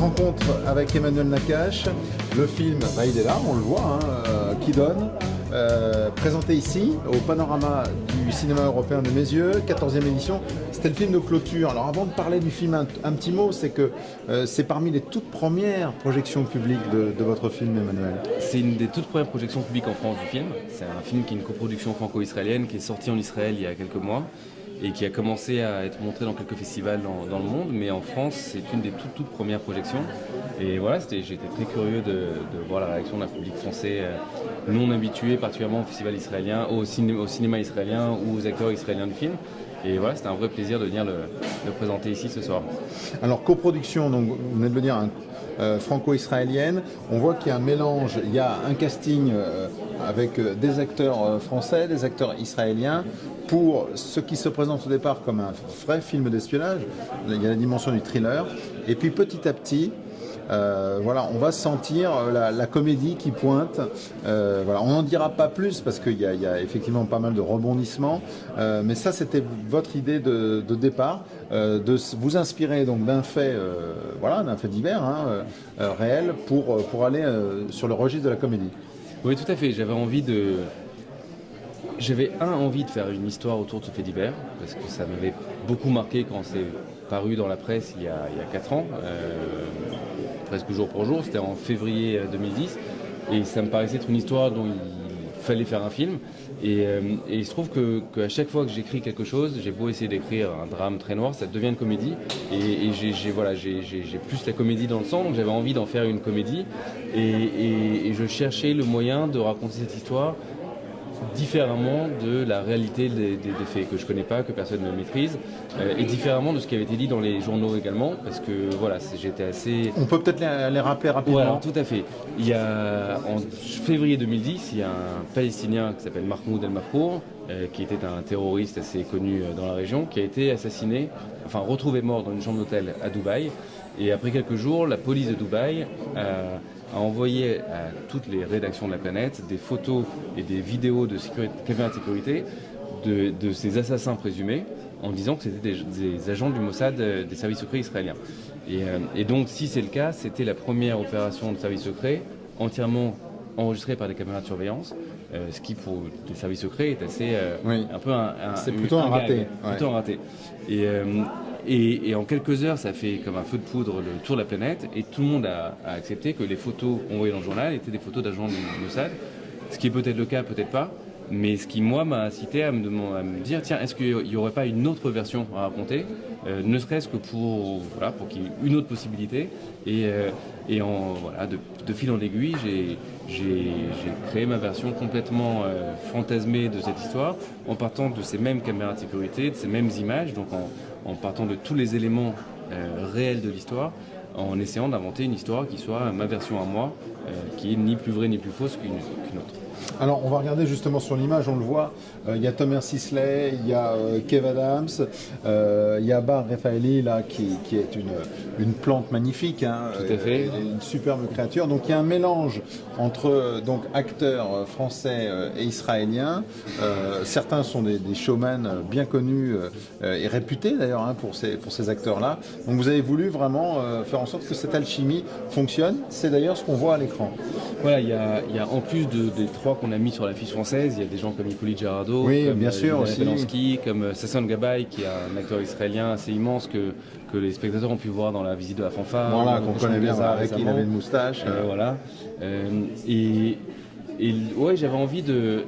rencontre avec Emmanuel Nakache. Le film, il est là, on le voit, Qui donne, présenté ici au Panorama du cinéma européen de Mes Yeux, 14e édition. C'était le film de clôture. Alors avant de parler du film, un petit mot, c'est que c'est parmi les toutes premières projections publiques de votre film, Emmanuel. C'est une des toutes premières projections publiques en France du film. C'est un film qui est une coproduction franco-israélienne qui est sorti en Israël il y a quelques mois et qui a commencé à être montré dans quelques festivals dans le monde, mais en France c'est une des toutes premières projections. Et voilà, j'étais très curieux de voir la réaction d'un public français non habitué, particulièrement au festival israélien, au cinéma israélien ou aux acteurs israéliens du film. Et voilà, c'était un vrai plaisir de venir le présenter ici ce soir. Alors coproduction, donc vous venez de le dire, franco-israélienne. On voit qu'il y a un mélange, il y a un casting avec des acteurs français, des acteurs israéliens, pour ce qui se présente au départ comme un vrai film d'espionnage. Il y a la dimension du thriller. Et puis petit à petit, on va sentir la comédie qui pointe. On n'en dira pas plus parce qu'il y a effectivement pas mal de rebondissements. Mais ça, c'était votre idée de départ, de vous inspirer donc d'un fait divers, réel, pour aller sur le registre de la comédie. Oui, tout à fait. J'avais envie de faire une histoire autour de ce fait divers, parce que ça m'avait beaucoup marqué quand c'est paru dans la presse il y a 4 ans, presque jour pour jour, c'était en février 2010, et ça me paraissait être une histoire dont il fallait faire un film, et il se trouve qu'à chaque fois que j'écris quelque chose, j'ai beau essayer d'écrire un drame très noir, ça devient une comédie, et j'ai plus la comédie dans le sang, donc j'avais envie d'en faire une comédie, et je cherchais le moyen de raconter cette histoire différemment de la réalité des faits que je connais pas, que personne ne maîtrise, et différemment de ce qui avait été dit dans les journaux également, parce que voilà, j'étais assez... On peut peut-être les rappeler rapidement. Ouais, alors, tout à fait. En février 2010, il y a un Palestinien qui s'appelle Mahmoud El-Mabrour, qui était un terroriste assez connu dans la région, qui a été assassiné, retrouvé mort dans une chambre d'hôtel à Dubaï, et après quelques jours, la police de Dubaï a envoyé à toutes les rédactions de la planète des photos et des vidéos de caméras de sécurité de ces assassins présumés, en disant que c'était des agents du Mossad, des services secrets israéliens. Et donc, si c'est le cas, c'était la première opération de services secrets entièrement enregistrée par des caméras de surveillance, ce qui pour les services secrets est assez un peu c'est plutôt un raté. Plutôt un raté. Et en quelques heures, ça fait comme un feu de poudre le tour de la planète, et tout le monde a accepté que les photos qu'on voyait dans le journal étaient des photos d'agents du Mossad, ce qui est peut-être le cas, peut-être pas, mais ce qui, moi, m'a incité à me dire, tiens, est-ce qu'il n'y aurait pas une autre version à raconter, ne serait-ce que pour qu'il y ait une autre possibilité, de fil en aiguille, j'ai créé ma version complètement fantasmée de cette histoire, en partant de ces mêmes caméras de sécurité, de ces mêmes images, donc en partant de tous les éléments réels de l'histoire, en essayant d'inventer une histoire qui soit ma version à moi, qui est ni plus vraie ni plus fausse qu'une autre. Alors on va regarder justement sur l'image, on le voit, il y a Tomer Sisley, il y a Kev Adams, il y a Bar Refaeli là qui est une plante magnifique, tout à fait. Une superbe créature. Donc il y a un mélange entre acteurs français et israéliens. Certains sont des showmen bien connus et réputés d'ailleurs pour ces acteurs-là. Donc vous avez voulu vraiment faire en sorte que cette alchimie fonctionne. C'est d'ailleurs ce qu'on voit à l'écran. Voilà, il y a en plus des 3 qu'on a mis sur l'affiche française, il y a des gens comme Hippolyte Gerardo, comme bien sûr aussi, Belansky, comme Sasson Gabay, qui est un acteur israélien assez immense que les spectateurs ont pu voir dans la visite de la fanfare. Voilà, qu'on connaît bien, avec qui il avait une moustache. Voilà. J'avais envie de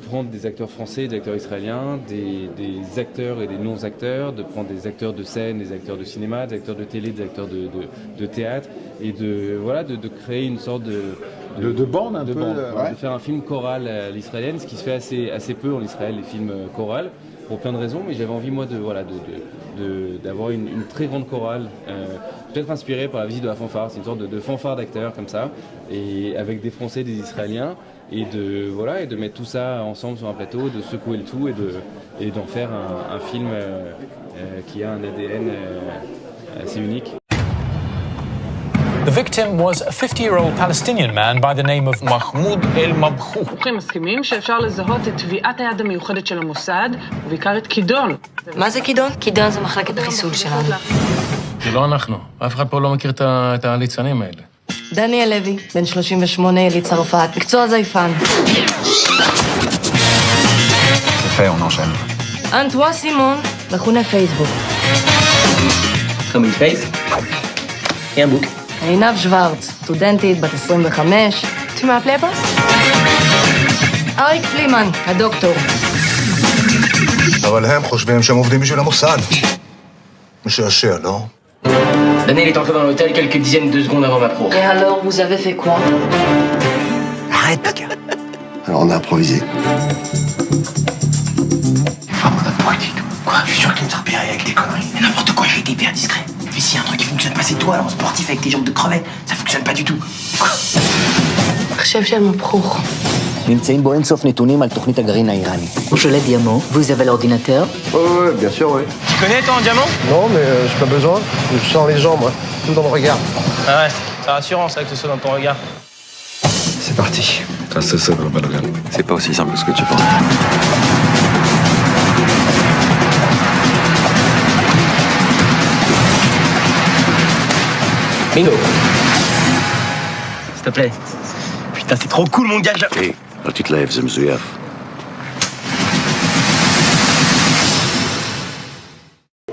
prendre des acteurs français, des acteurs israéliens, des acteurs et des non-acteurs, de prendre des acteurs de scène, des acteurs de cinéma, des acteurs de télé, des acteurs de théâtre, et de créer une sorte de bande un peu, de faire un film choral à l'israélienne, ce qui se fait assez peu en Israël, les films chorales, pour plein de raisons, mais j'avais envie moi d'avoir une très grande chorale, peut-être inspirée par la visite de la fanfare. C'est une sorte de fanfare d'acteurs comme ça, et avec des Français, des Israéliens, et de mettre tout ça ensemble sur un plateau, de secouer le tout et d'en faire un film qui a un ADN assez unique. The victim was a 50-year-old Palestinian man by the name of Mahmoud El-Mabrour. מומחים מסכימים שאפשר לזהות את טביעת היד המיוחדת של המוסד, ובעיקר את כידון. מה זה כידון? כידון זה מחלקת החיסול שלנו. זה לא אנחנו. אף אחד פה לא מכיר את הליצנים האלה. דניאל לוי, בן 38, יליד צרפת, מקצוע זייפן. יפה, on enchaîne. אנטואה סימון, מכונה פייסבוק. Comme une face et un bouc. עינב שוורץ, סטודנטית, בת 25. Tu m'as appelé boss? אריק פלימן, הדוקטור. אבל הם חושבים שהם עובדים בשביל המוסד. משעשע, לא? Daniel est entré dans l'hôtel quelques dizaines de secondes avant ma pro. Et alors, vous avez fait quoi? Arrête, Pika. Alors on a improvisé. Enfin, mon autre poids, dis-nous. Quoi? Je suis sûr qu'il nous a repéré avec des conneries. Mais n'importe quoi, j'ai été hyper discret. Puis s'il y a un truc qui fonctionne pas, c'est toi, alors sportif avec tes jambes de crevette. Ça fonctionne pas du tout. Quoi? חשב שהם הפוך. נמצאים בו אינסוף נתונים על תוכנית הגרעין האיראני. Au diamant, vous avez l'ordinateur? Ouais, bien sûr, oui. Tu connais toi en diamant? Non, mais j'ai pas besoin. Je sens les gens, moi. Tout dans le regard. Ah ouais, c'est rassurant ça que ce soit dans ton regard. C'est parti. Ça, Balogan. C'est pas aussi simple que ce que tu penses. Bingo. S'il te plaît. Putain, c'est trop cool, mon gars. Hé, là tu te lèves, זה מזויף.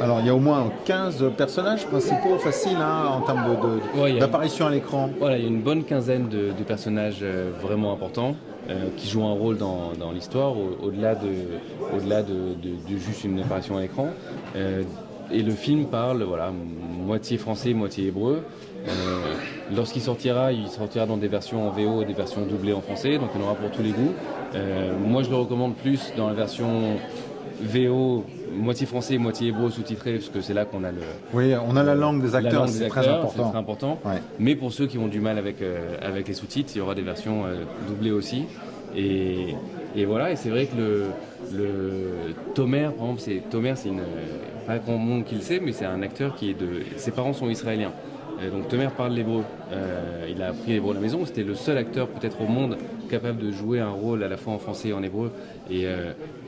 Alors, il y a au moins 15 personnages principaux faciles hein, en termes d'apparition à l'écran. Voilà, il y a une bonne quinzaine de personnages vraiment importants qui jouent un rôle dans l'histoire, au-delà de juste une apparition à l'écran. Et le film parle, voilà, moitié français, moitié hébreu. Lorsqu'il sortira, il sortira dans des versions en VO et des versions doublées en français, donc il y en aura pour tous les goûts. Moi, je le recommande plus dans la version VO, moitié français, moitié hébreu sous-titré, parce que c'est là qu'on a le... Oui, on a la langue des acteurs, c'est très important. C'est très important. Ouais. Mais pour ceux qui ont du mal avec les sous-titres, il y aura des versions doublées aussi. Et voilà, et c'est vrai que le Tomer, par exemple, Tomer, c'est une... Pas grand monde qui le sait, mais c'est un acteur qui est de... Ses parents sont israéliens. Donc Tomer parle l'hébreu. Il a appris l'hébreu à la maison. C'était le seul acteur peut-être au monde capable de jouer un rôle à la fois en français et en hébreu. Et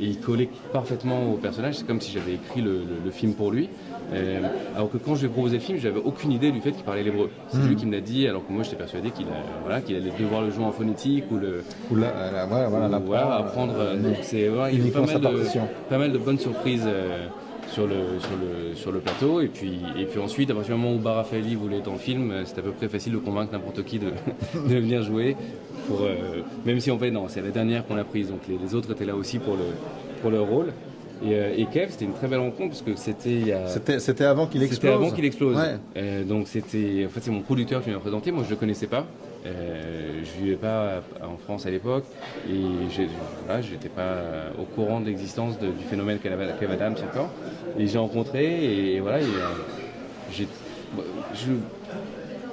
il collait parfaitement au personnage. C'est comme si j'avais écrit le film pour lui. Alors que quand je lui ai proposé le film, j'avais aucune idée du fait qu'il parlait l'hébreu. C'est lui qui me l'a dit, alors que moi j'étais persuadé qu'il allait devoir le jouer en phonétique ou apprendre. Donc c'est il y a pas mal de bonnes surprises. Sur le plateau et puis ensuite à partir du moment où Barafaeli voulait être en film, c'était à peu près facile de convaincre n'importe qui de venir jouer même si en fait non, c'est la dernière qu'on a prise, donc les autres étaient là aussi pour leur rôle. Et Kev, c'était une très belle rencontre parce que c'était avant qu'il explose. C'était avant qu'il explose. Ouais. Donc c'est mon producteur qui m'a présenté. Moi je le connaissais pas. Je vivais pas en France à l'époque et j'étais pas au courant de l'existence du phénomène Kev Adams encore. Et j'ai rencontré et voilà.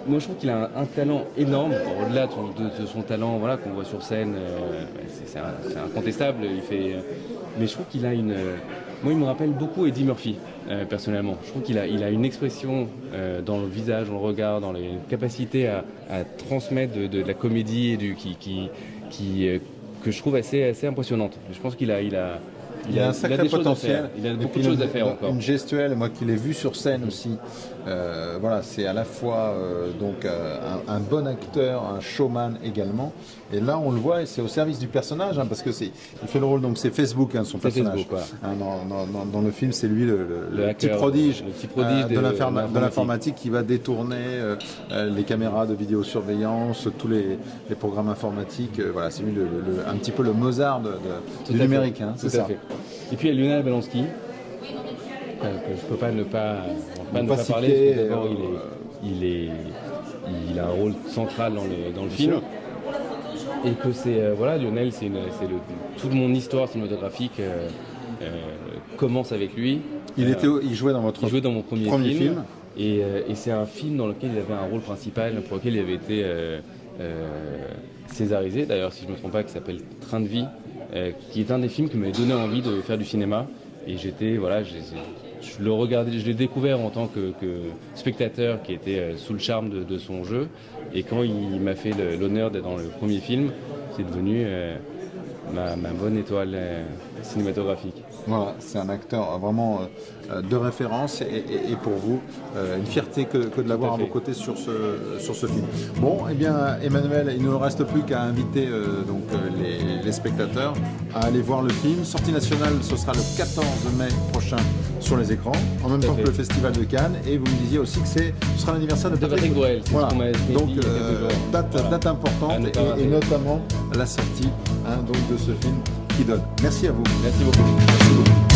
Moi je trouve qu'il a un talent énorme, au-delà de son talent voilà, qu'on voit sur scène, c'est incontestable, mais je trouve qu'il a moi il me rappelle beaucoup Eddie Murphy, personnellement. Je trouve qu'il a une expression dans le visage, dans le regard, dans les capacités à transmettre de la comédie et que je trouve assez impressionnante. Je pense qu'il a un sacré potentiel. Il a beaucoup de choses à faire encore. Une gestuelle, moi qui l'ai vu sur scène aussi. Voilà, c'est à la fois un bon acteur, un showman également. Et là, on le voit, et c'est au service du personnage, hein, parce que il fait le rôle. Donc c'est Facebook, hein, son personnage. Facebook, ouais. Dans le film, c'est lui le petit prodige, de l'informatique qui va détourner les caméras de vidéosurveillance, tous les programmes informatiques. Voilà, c'est lui un petit peu le Mozart du numérique. Hein, c'est ça. Fait. Et puis il y a Lionel Balanski, que je peux pas ne pas parler, parce que d'abord il a un rôle central dans le film. Et que Lionel, toute mon histoire cinématographique commence avec lui. Il jouait dans mon premier film. Et c'est un film dans lequel il avait un rôle principal, pour lequel il avait été césarisé, d'ailleurs si je ne me trompe pas, qui s'appelle Train de vie, qui est un des films qui m'avait donné envie de faire du cinéma. Et je le regardais, je l'ai découvert en tant que spectateur qui était sous le charme de son jeu. Et quand il m'a fait l'honneur d'être dans le premier film, c'est devenu ma bonne étoile cinématographique. Voilà, c'est un acteur vraiment de référence et pour vous, une fierté que de l'avoir à vos côtés sur ce film. Bon, eh bien, Emmanuel, il ne nous reste plus qu'à inviter les spectateurs à aller voir le film. Sortie nationale, ce sera le 14 mai prochain sur les écrans, en même temps que le Festival de Cannes. Et vous me disiez aussi que ce sera l'anniversaire de Patrick Bruel. Voilà, donc date importante et notamment la sortie donc de ce film qui donne. Merci à vous. Merci beaucoup. Merci beaucoup.